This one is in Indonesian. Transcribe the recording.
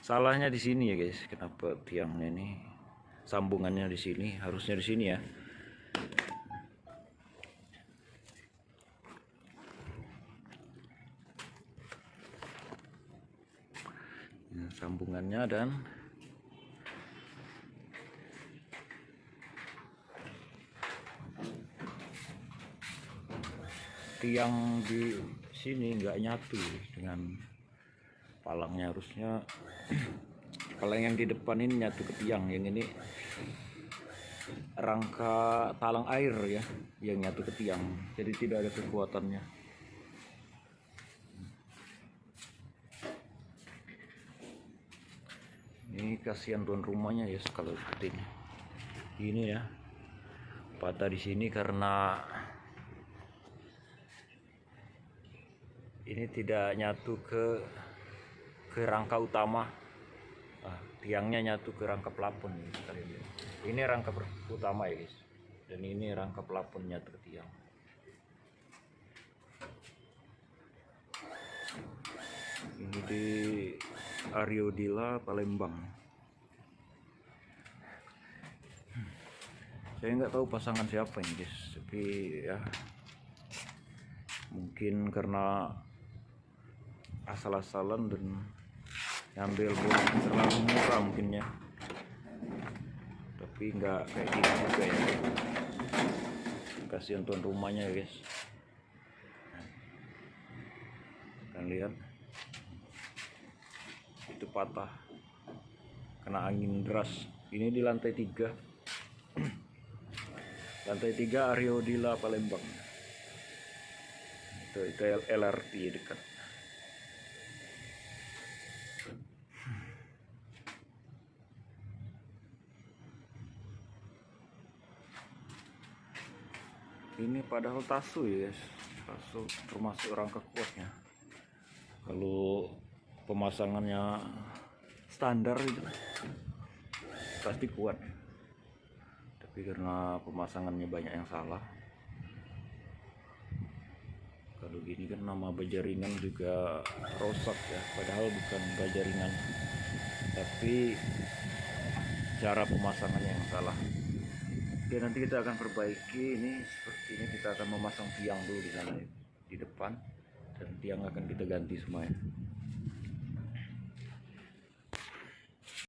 Salahnya di sini ya guys, kenapa tiangnya ini sambungannya di sini, harusnya di sini ya. Nah, sambungannya dan tiang di sini nggak nyatu dengan palangnya. Harusnya palang yang di depan ini nyatu ke tiang, yang ini rangka talang air ya yang nyatu ke tiang, jadi tidak ada kekuatannya. Ini kasihan tuan rumahnya ya kalau seperti ini ya, patah di sini karena ini tidak nyatu ke rangka utama. Tiangnya nyatu ke rangka plafon nih, kalian lihat. Ini rangka utama ya guys, dan ini rangka plafon nyatu ke tiang. Ini di Ariodila Palembang. Saya nggak tahu pasangan siapa ini guys, tapi ya mungkin karena asal-asalan dan ngambil bola terlalu murah mungkin ya, tapi nggak kayak gini juga ya. Kasihan tuan rumahnya ya guys, kan lihat itu patah kena angin deras. Ini di lantai 3 lantai 3 Ariodila Palembang. Itu LRT dekat. Ini padahal tasu ya guys, tasu termasuk rangka kuatnya. Kalau pemasangannya standar itu pasti kuat, tapi karena pemasangannya banyak yang salah. Kalau gini kan nama baja ringan juga rusak ya, padahal bukan baja ringan, tapi cara pemasangannya yang salah. Oke, nanti kita akan perbaiki ini. Seperti ini kita akan memasang tiang dulu di sana di depan, dan tiang akan kita ganti semuanya.